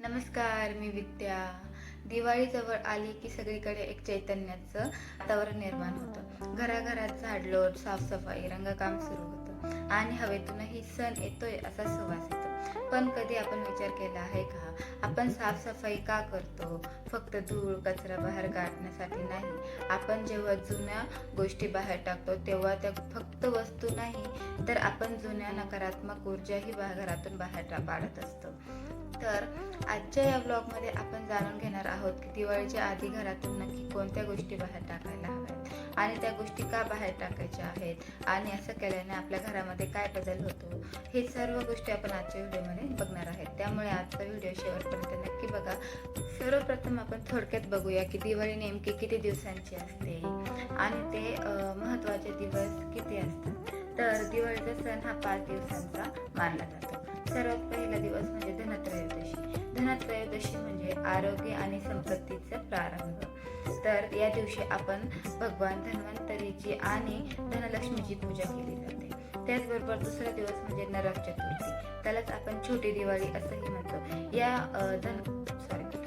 नमस्कार, मी विद्या. दिवाळी जवळ आली की सगळीकडे एक चैतन्याचं वातावरण निर्माण होतं. घराघरात झाडलोट, साफसफाई, रंगकाम सुरू होतं आणि हवेतूनही सण येतोय असा सुवास येतो. पण कधी आपण विचार केला आहे का? आपण साफसफाई का करतो? फक्त धूळ, कचरा बाहेर काढण्यासाठी नाही. आपण जेव्हा जुन्या गोष्टी बाहेर टाकतो तेव्हा त्या फक्त वस्तू नाही, तर आपण जुन्या नकारात्मक ऊर्जाही घरातून बाहेर पाडत असतो. तर आजच्या या ब्लॉगमध्ये आपण जाणून घेणार आहोत की दिवाळीच्या आधी घरातून नक्की कोणत्या गोष्टी बाहेर टाकायला हव्यात आणि त्या गोष्टी का बाहेर टाकायच्या आहेत आणि असं केल्याने आपल्या घरामध्ये काय बदल होतो, हे सर्व गोष्टी आपण आजच्या व्हिडिओमध्ये बघणार आहेत. त्यामुळे आजचा व्हिडिओ शेवटपर्यंत नक्की बघा. सर्वप्रथम आपण थोडक्यात बघूया की दिवाळी नेमकी किती दिवसांची असते आणि ते महत्त्वाचे दिवस किती असतात. तर दिवाळीचा सण हा 5 दिवसांचा मानला जातो. सर्वात पहिला दिवस म्हणजे धनत्रयोदशी. धनत्रयोदशी म्हणजे आरोग्य आणि संपत्तीचा प्रारंभ. तर या दिवशी आपण भगवान धन्वंतरीची आणि धनलक्ष्मीची पूजा केली जाते. त्याचबरोबर दुसरा दिवस म्हणजे नरक चतुर्थी. त्यालाच आपण छोटी दिवाळी असंही म्हणतो.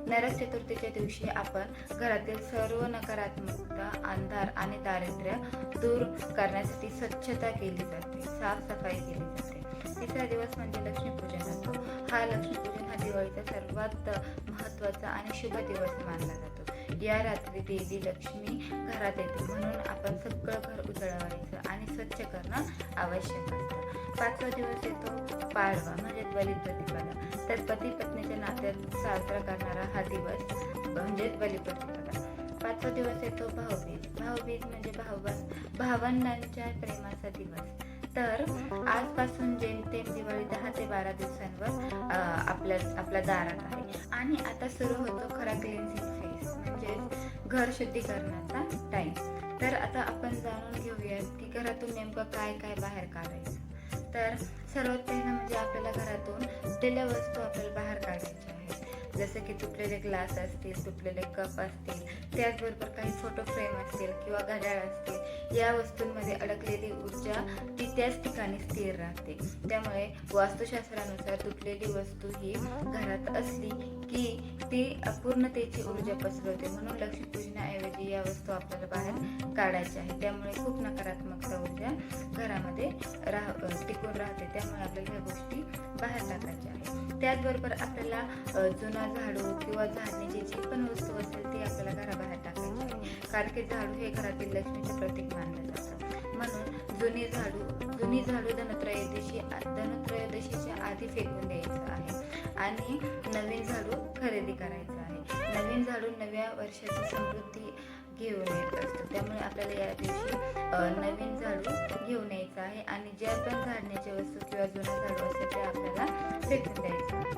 नरक चतुर्थीच्या दिवशी आपण घरातील सर्व नकारात्मकता, अंधार आणि दारिद्र्य दूर करण्यासाठी स्वच्छता केली जाते, साफसफाई केली जाते. तिसरा दिवस म्हणजे लक्ष्मीपूजन असतो. लक्ष्मीपूजन हा दिवाळीचा सर्वात महत्त्वाचा आणि शुभ दिवस मानला जातो. या रात्री देवी लक्ष्मी घरात येते, म्हणून आपण सगळं घर उजळवायचं आणि स्वच्छ करणं आवश्यक असतं. 5वा दिवस येतो पाडवा म्हणजे बलिप्रतिपदा. तर पती पत्नीच्या नात्यात साजरा करणारा हा दिवस म्हणजे बलिप्रतिपदा. 5वा दिवस येतो भाऊबीज. भाऊबीज म्हणजे भावंडांच्या प्रेमाचा दिवस. तर आजपासून जेमतेम दिवाळी 10 ते 12 दिवसांवर आपल्या दारात आहे आणि आता सुरू होतो खरा क्लिन्सिंग फेज म्हणजे घर शुद्धीकरणाचा टाइम. तर आता आपण जाणून घेऊयात की घरातून नेमकं काय काय बाहेर काढायचं. तर सर्वात पहिलं म्हणजे आपल्याला घरातून तुटलेल्या वस्तू आपल्याला बाहेर काढायच्या आहेत. जसं की तुटलेले ग्लास असतील, तुटलेले कप असतील, त्याचबरोबर काही फोटो फ्रेम असतील किंवा घड्याळ असतील. या वस्तूंमध्ये अडकलेली ऊर्जा ती त्याच ठिकाणी स्थिर राहते. त्यामुळे वास्तुशास्त्रानुसार तुटलेली वस्तू ही घरात असली की ती अपूर्णतेची ऊर्जा पसरवते. म्हणून लक्ष्मीपूजनाऐवजी या वस्तू आपल्याला बाहेर काढायच्या आहेत. त्यामुळे खूप नकारात्मकता ऊर्जा घरामध्ये टिकून राहते. त्यामुळे आपल्याला ह्या गोष्टी बाहेर टाकायच्या आहेत. त्याचबरोबर आपल्याला जुना झाडू किंवा झाडण्याची जी पण वस्तू असेल ती आपल्याला घराबाहेर टाकायची आहे. कारण की झाडू हे घरातील लक्ष्मीचे प्रतीक मानलं जातं. म्हणून जुनी झाडू धनत्रयोदशीच्या आधी फेकून द्यायचं आहे आणि नवीन झाडू खरेदी करायचं आहे. नवीन झाडू नव्या वर्षाची समृद्धी घेऊन येत असतो. त्यामुळे आपल्याला या दिवशी नवीन झाडू घेऊन यायचं आहे आणि ज्या पण झाडण्याच्या वस्तू किंवा जुना झाडू असेल ते आपल्याला फेकून द्यायचं आहे.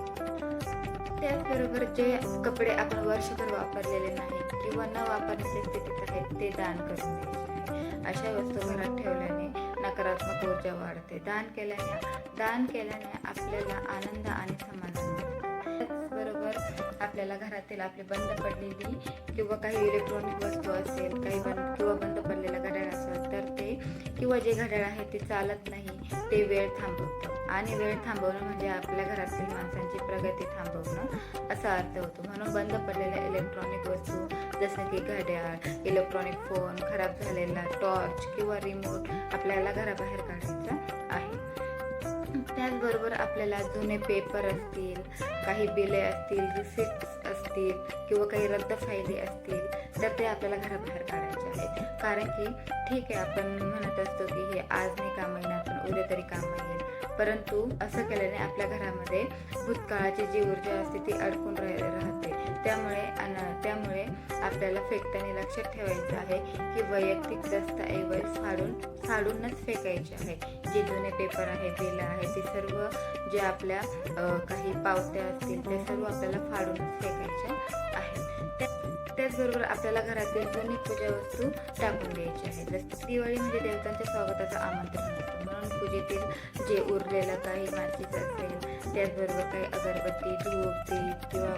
त्याचबरोबर जे कपडे आपण वर्षभर वापरलेले नाहीत किंवा न वापरण्याच्या स्थितीत आहेत ते दान करून द्यायचे आहे. अशा वस्तू घरात ठेवल्याने नकारात्मक ऊर्जा वाढते. दान केल्याने आपल्याला आनंद आणि समाधान मिळते. त्याचबरोबर आपल्याला घरातील आपली बंद पडलेली किंवा काही इलेक्ट्रॉनिक वस्तू असेल, किंवा बंद पडलेलं घड्याळ असेल तर ते किंवा जे घड्याळ आहे ते चालत नाही ते वेळ थांबवतं. आणि वेळ थांबवणं म्हणजे आपल्या घरातील माणसांची प्रगती थांबवणं असा अर्थ होतो. म्हणून बंद पडलेल्या इलेक्ट्रॉनिक वस्तू जसं की घड्याळ, इलेक्ट्रॉनिक फोन, खराब झालेला टॉर्च किंवा रिमोट आपल्याला घराबाहेर काढायचा आहे. त्याचबरोबर आपल्याला जुने पेपर असतील, काही बिले असतील, रिसिप्ट असतील किंवा काही रद्द फायदे असतील तर ते आपल्याला घराबाहेर काढायचे आहेत. कारण की ठीक आहे, आपण म्हणत असतो की हे आज नाही काम येणार पण उद्या तरी काम येईल, परंतु असं केल्याने आपल्या घरामध्ये भूतकाळाची जी ऊर्जा असते ती अडकून राहते. त्यामुळे आपल्याला फेकताना लक्षात ठेवायचं आहे की वैयक्तिक दस्तऐवज फाडूनच फेकायचे आहे. जे जुने पेपर आहे, बिल आहे, ते सर्व जे आपल्या काही पावत्या असतील ते सर्व आपल्याला फाडूनच फेकायच्या आहेत. त्याचबरोबर आपल्याला घरातील जुनी पूजा वस्तू टाकून द्यायची आहे. जसं दिवाळी म्हणजे देवतांच्या स्वागताचं आमंत्रण असतं, म्हणून पूजेतील जे उरलेलं काही मातीचं असेल, त्याचबरोबर काही अगरबत्ती, धूप, दीप किंवा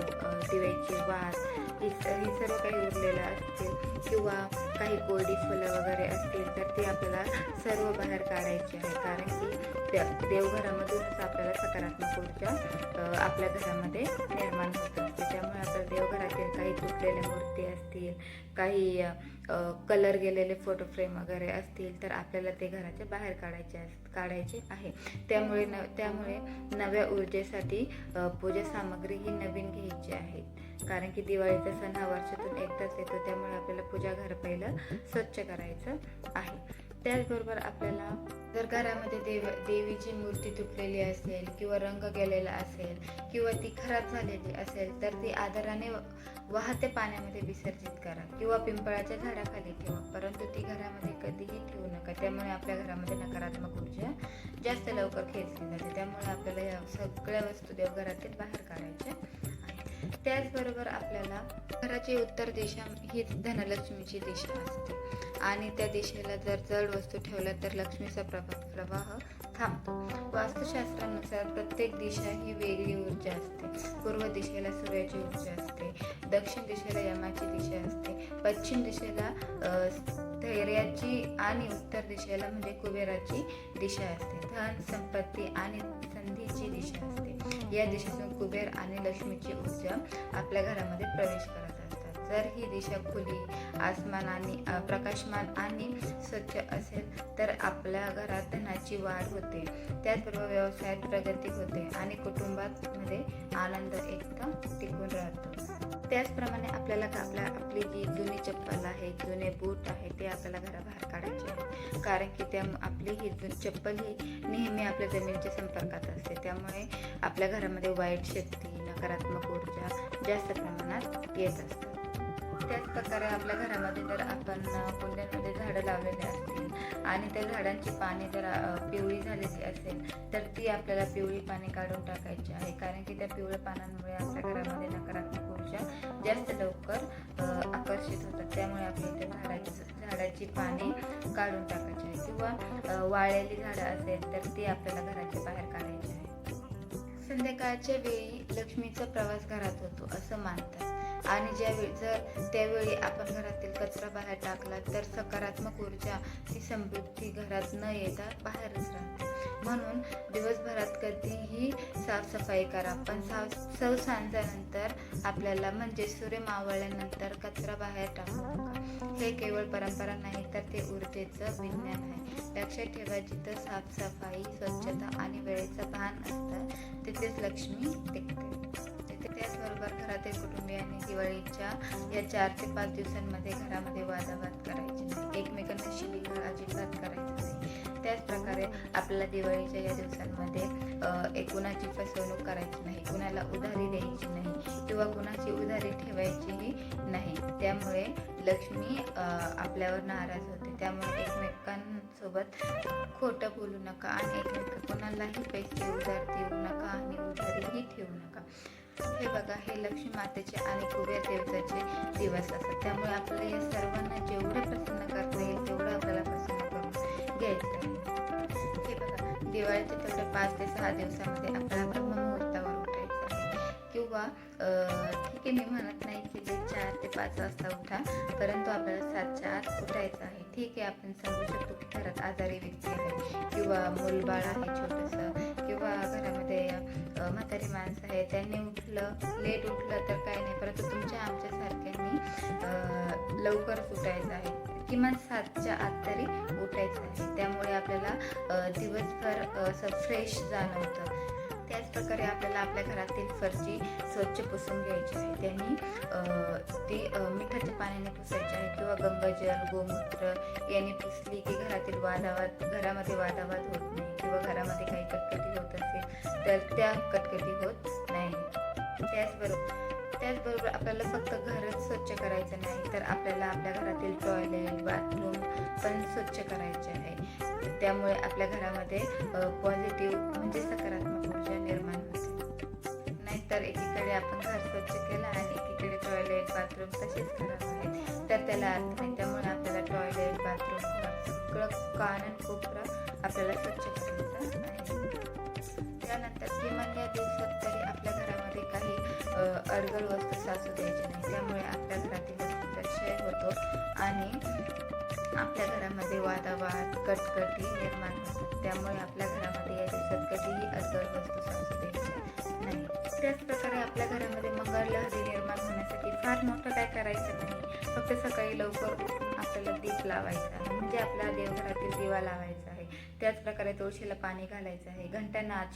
दिव्याची वात ही सर्व काही उरलेलं असतील किंवा काही कोरडी फुलं वगैरे असतील तर ती आपल्याला सर्व बाहेर काढायची आहे. कारण की देवघरामधूनच आपल्याला सकारात्मक ऊर्जा आपल्या घरामध्ये निर्माण होते. तुटलेल्या मूर्ती असतील, काही कलर गेलेले फोटो फ्रेम वगैरे असतील तर आपल्याला ते घराच्या बाहेर काढायचे आहे. त्यामुळे नव्या ऊर्जेसाठी पूजा सामग्री ही नवीन घ्यायची आहे. कारण की दिवाळीचा सण हा वर्षातून एकदाच येतो, त्यामुळे आपल्याला पूजा घर पहिलं स्वच्छ करायचं आहे. त्याचबरोबर आपल्याला जर घरामध्ये देवीची मूर्ती तुटलेली असेल किंवा रंग गेलेला असेल किंवा ती खराब झालेली असेल तर ती आदराने वाहत्या पाण्यामध्ये विसर्जित करा किंवा पिंपळाच्या झाडाखाली ठेवा, परंतु ती घरामध्ये कधीही ठेवू नका. त्यामुळे आपल्या घरामध्ये नकारात्मक ऊर्जा जास्त लवकर खेचली जाते. त्यामुळे आपल्याला या सगळ्या वस्तू देवघरातील बाहेर काढायच्या आहेत. त्याचबरोबर आपल्याला घराची उत्तर दिशा ही धनलक्ष्मीची दिशा असते आणि त्या दिशेला जर जड वस्तू ठेवल्या तर लक्ष्मीचा प्रवाह थांबतो. वास्तुशास्त्रानुसार प्रत्येक दिशा ही वेगळी ऊर्जा असते. पूर्व दिशेला सूर्याची ऊर्जा असते, दक्षिण दिशेला यमाची दिशा असते, पश्चिम दिशेला धैर्याची आणि उत्तर दिशेला म्हणजे कुबेराची दिशा असते. धन, संपत्ती आणि संधीची दिशा असते. या दिशेतून कुबेर आणि लक्ष्मीची ऊर्जा आपल्या घरामध्ये प्रवेश करत असतात. जर ही दिशा खुली, प्रकाशमान आणि स्वच्छ असेल तर आपल्या घरात धनाची वाढ होते. त्याचबरोबर व्यवसायात प्रगती होते आणि कुटुंबामध्ये आनंद एकदम टिकून राहतो. त्याचप्रमाणे आपल्याला आपली जी जुनी चप्पल आहे, जुने बूट आहे ते आपल्याला घराबाहेर काढायचे आहे. कारण की आपली ही चप्पल ही नेहमी आपल्या जमिनीच्या संपर्कात असते. त्यामुळे आपल्या घरामध्ये वाईट शक्ती, नकारात्मक ऊर्जा जास्त प्रमाणात येत असते. त्याच प्रकारे आपल्या घरामध्ये जर आपण कुंड्यांमध्ये झाडं लावलेली असतील आणि त्या झाडांची पाने जर पिवळी झालेली असेल तर ती आपल्याला पिवळी पाने काढून टाकायची आहे. कारण की त्या पिवळ्या पानांमुळे आपल्या घरामध्ये नकारात्मक ऊर्जा जास्त लवकर आकर्षित होतात. त्यामुळे आपल्या इथे झाडाची पाने काढून टाकायची आहे किंवा वाळलेली झाडं असेल तर ती आपल्याला घराच्या बाहेर काढायची आहे. संध्याकाळच्या वेळी लक्ष्मीचा प्रवास घरात होतो असं मानतात आणि त्यावेळी आपण घरातील कचरा बाहेर टाकला तर सकारात्मक ऊर्जा ती समृद्धी घरात न येता बाहेरच राहते. म्हणून दिवसभरात कधीही साफसफाई करा, पण सांजेनंतर आपल्याला म्हणजे सूर्य मावळल्यानंतर कचरा बाहेर टाकू नका. हे केवळ परंपरा नाही तर ते ऊर्जेचं विज्ञान आहे. लक्षात ठेवा, जिथं साफसफाई, स्वच्छता आणि वेळेचं भान असतं तिथेच लक्ष्मी टिकते. त्याचबरोबर घरातील कुटुंबियांनी दिवाळीच्या या 4 ते 5 दिवसांमध्ये घरामध्ये वादावाद करायचे नाही, एकमेकांना शिवीगाळ अजिबात करायचं नाही. त्याचप्रकारे आपल्याला दिवाळीच्या या दिवसांमध्ये कुणाची फसवणूक करायची नाही, कुणाला उधारी द्यायची नाही किंवा कुणाची उधारी ठेवायचीही नाही. त्यामुळे लक्ष्मी आपल्यावर नाराज होते. त्यामुळे एकमेकांसोबत खोटं बोलू नका आणि कोणालाही पैसे उधार देऊ नका आणि उधारीही ठेवू नका. हे बघा, हे लक्ष्मी मातेचे आणि कुबेर देवताचे दिवस असतात. त्यामुळे आपल्याला या सर्वांना जेवढं प्रसन्न करता येईल तेवढं आपल्याला प्रसन्न करून घ्यायचं आहे. हे बघा, दिवाळीच्या तेवढे 5 ते 6 दिवसामध्ये आपल्याला ब्रह्ममुहूर्तावर उठायचं आहे किंवा ठीक आहे, मी म्हणत नाही की ते 4 ते 5 वाजता उठा, परंतु आपल्याला 7च्या आत उठायचं आहे. ठीक आहे, आपण समजू शकतो की घरात आजारी व्यक्ती आहे किंवा मूलबाळ आहे छोटंसं किंवा घरामध्ये म्हातारी माणसं आहे, त्यांनी लेट उठलं तर काही नाही, परंतु तुमच्या आमच्यासारख्यांनी लवकरच उठायचं आहे. किमान 7च्या आत तरी उठायचं आहे. त्यामुळे आपल्याला दिवसभर असं फ्रेश जाणवतं. त्याचप्रकारे आपल्याला आपल्या घरातील फरशी स्वच्छ पुसून घ्यायची आहे. त्यांनी ती मिठाच्या पाण्याने पुसायची आहे किंवा गंगाजल, गोमूत्र यांनी पुसली की घरामध्ये वादावाद होत नाही किंवा घरामध्ये काही कटकटी होत असेल तर त्या कटकटी होत नाही. त्याचबरोबर आपल्याला फक्त घरच स्वच्छ करायचं नाही तर आपल्याला आपल्या घरातील टॉयलेट, बाथरूम पण स्वच्छ करायचे आहे. त्यामुळे आपल्या घरामध्ये पॉझिटिव्ह म्हणजे सकारात्मक ऊर्जा निर्माण होते. नाहीतर एकीकडे आपण घर स्वच्छ केलं आणि एकीकडे टॉयलेट, बाथरूम तसेच खराब आहेत तर त्याला अर्थ नाही. त्यामुळे आपल्याला टॉयलेट, बाथरूम सगळं कानकोपरा आपल्याला स्वच्छ करायचं आहे. त्यानंतर किमान या दिवसात तरी आपल्या घरामध्ये काही अडगळ वस्तू साचू द्यायची नाही. त्यामुळे आपल्या घरातील वस्तूचा क्षय होतो आणि आपल्या घरामध्ये वादावाद, कटकटी निर्माण होतात. त्यामुळे आपल्या घरामध्ये या दिवसात कधीही अडगळ वस्तू साचू द्यायची नाही. त्याचप्रकारे आपल्या घरामध्ये मंगळलहरी निर्माण होण्यासाठी फार मोठं काय करायचं नाही, फक्त सकाळी लवकर उठून आपल्याला दीप लावायचा आहे, म्हणजे आपल्या देवघरातील दिवा लावायचा आहे. त्याचप्रकारे तुळशीला पाणी घालायचं आहे. घंटानाद,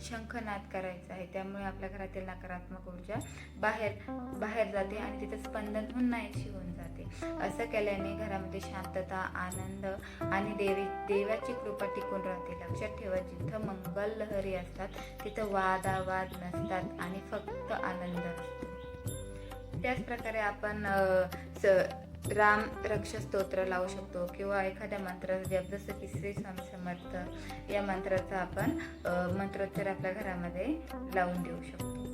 शंखनाद करायचा आहे. त्यामुळे आपल्या घरातील नकारात्मक ऊर्जा बाहेर जाते आणि तिचं स्पंदन होऊन नाहीशी होऊन जाते. असं केल्याने घरामध्ये शांतता, आनंद आणि देवाची कृपा टिकून राहते. लक्षात ठेवा, जिथं मंगल लहरी असतात तिथं वादावाद नसतात आणि फक्त आनंद असतो. त्याचप्रकारे आपण राम रक्ष स्तोत्र लावू शकतो किंवा एखाद्या मंत्राचा जप, जसं की श्री स्वामी समर्थ या मंत्राचा आपण मंत्रोच्चार आपल्या घरामध्ये लावून देऊ शकतो.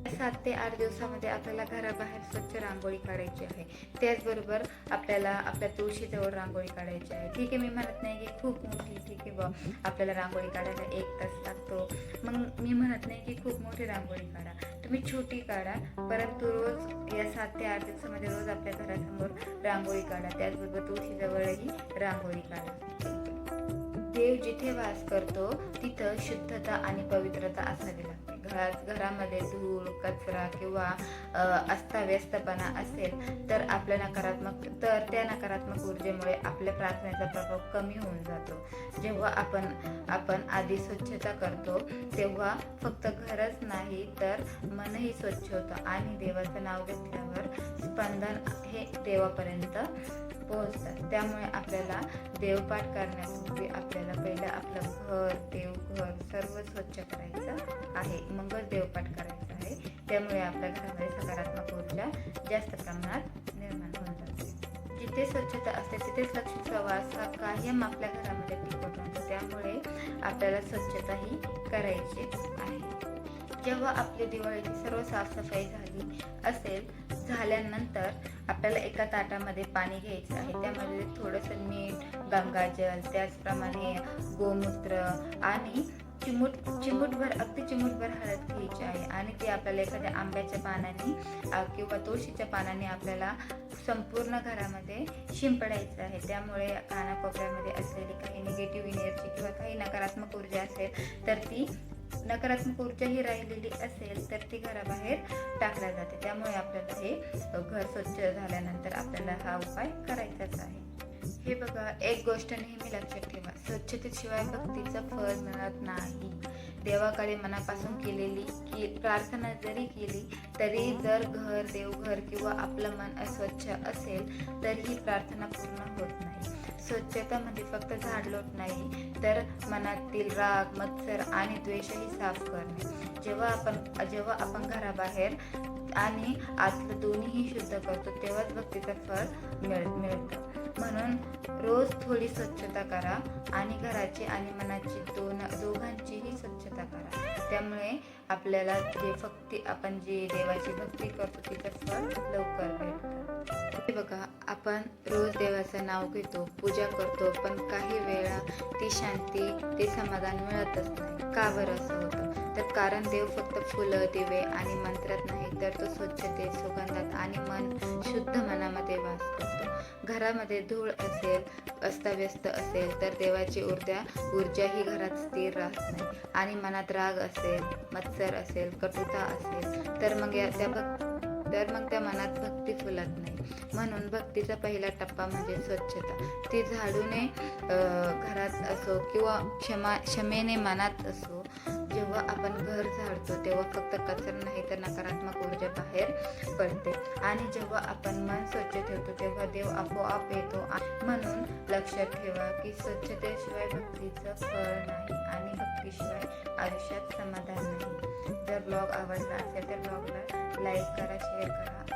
7 ते 8 दिवसामध्ये आपल्याला घराबाहेर स्वच्छ रांगोळी काढायची आहे. त्याचबरोबर आपल्याला आपल्या तुळशीजवळ रांगोळी काढायची आहे. ठीक आहे, मी म्हणत नाही की खूप मोठी, ठीक आहे बा आपल्याला रांगोळी काढायला 1 तास लागतो, मग मी म्हणत नाही की खूप मोठी रांगोळी काढा, तुम्ही छोटी काढा, परंतु रोज या 7 ते 8 दिवसामध्ये रोज आपल्या घरासमोर रांगोळी काढा. त्याचबरोबर तुळशीजवळही रांगोळी काढा. देव जिथे वास करतो तिथं शुद्धता आणि पवित्रता असावी लागते. घरामध्ये धूळ, कचरा किंवा अस्ताव्यस्तपणा असेल तर त्या नकारात्मक ऊर्जेमुळे आपल्या प्रार्थनेचा प्रभाव कमी होऊन जातो. जेव्हा आपण आधी स्वच्छता करतो तेव्हा फक्त घरच नाही तर मनही स्वच्छ होतं आणि देवाचं नाव घेतल्यावर स्पंदन हे देवापर्यंत पोहोचतात. त्यामुळे आपल्याला देवपाठ करण्यापूर्वी आपल्याला पहिलं आपलं देवघर सर्व स्वच्छ करायचं आहे, मगच देवपाठ करायचा आहे. त्यामुळे आपल्या घरामध्ये सकारात्मक ऊर्जा जास्त प्रमाणात निर्माण होऊन जाते. जिथे स्वच्छता असते तिथेच लक्ष्मीचा वास हा कायम आपल्या घरामध्ये टिकून राहतो. त्यामुळे आपल्याला स्वच्छताही करायची आहे. जेव्हा आपली दिवाळीची सर्व साफसफाई झाल्यानंतर आपल्याला एका ताटामध्ये पाणी घ्यायचं आहे. त्यामध्ये थोडंसं मीठ, गंगाजल, त्याचप्रमाणे गोमूत्र आणि अगदी चिमूटभर हळद घ्यायची आहे आणि ते आपल्याला एखाद्या आंब्याच्या पानाने किंवा तुळशीच्या पानाने आपल्याला संपूर्ण घरामध्ये शिंपडायचं आहे. त्यामुळे कानाकोपऱ्यामध्ये असलेली काही निगेटिव्ह एनर्जी किंवा काही नकारात्मक ऊर्जा असेल तर ती नकारात्मक ऊर्जा ही राहिलेली असेल तर ती घराबाहेर टाकल्या जाते. त्यामुळे आपल्याला हे घर स्वच्छ झाल्यानंतर आपल्याला हा उपाय करायचाच आहे. हे बघा, एक गोष्ट नेहमी लक्षात ठेवा, स्वच्छतेशिवाय भक्तीचं फळ मिळत नाही. देवाकडे मनापासून केलेली प्रार्थना जरी केली तरी जर देवघर किंवा आपलं मन अस्वच्छ असेल तर ही प्रार्थना पूर्ण होत नाही. स्वच्छता म्हणजे फक्त झाडलोट नाही तर मनातील राग, मत्सर आणि द्वेषही साफ करणे. जेव्हा आपण घराबाहेर आणि आतलं दोन्हीही शुद्ध करतो तेव्हाच भक्तीचं फळ मिळतं. म्हणून रोज थोडी स्वच्छता करा आणि घराची आणि मनाची दोघांचीही स्वच्छता करा. त्यामुळे आपल्याला आपण जे देवाची भक्ती करतो तिचं फळ लवकर भेटतं. हे बघा, आपण रोज देवाचं नाव घेतो, पूजा करतो, पण काही वेळा ती शांती, ते समाधान मिळतच नाही. का बरं असं होतं? तर कारण देव फक्त फुलं, दिवे आणि मंत्रात नाही तर तो स्वच्छतेत, सुगंधात आणि शुद्ध मनामध्ये वास करतो. घरामध्ये धूळ असेल, अस्ताव्यस्त असेल तर देवाची ऊर्जा ही घरात स्थिर राहत नाही आणि मनात राग असेल, मत्सर असेल, कटुता असेल तर मग त्या मनात भक्ती फुलत नाही. म्हणून भक्तीचा पहिला टप्पा म्हणजे स्वच्छता. ती झाडूने घरात असो किंवा क्षमेने मनात असो. जेव्हा आपण घर झाडतो तेव्हा फक्त कचरा नाही तर नकारात्मक ऊर्जा बाहेर पडते आणि जेव्हा आपण मन स्वच्छ ठेवतो तेव्हा देव आपोआप येतो. म्हणून लक्षात ठेवा की स्वच्छतेशिवाय भक्तीचं फळ नाही आणि भक्तीशिवाय आयुष्यात समाधान नाही. जर ब्लॉग आवडला असेल तर ब्लॉगला लाईक करा, शेअर करा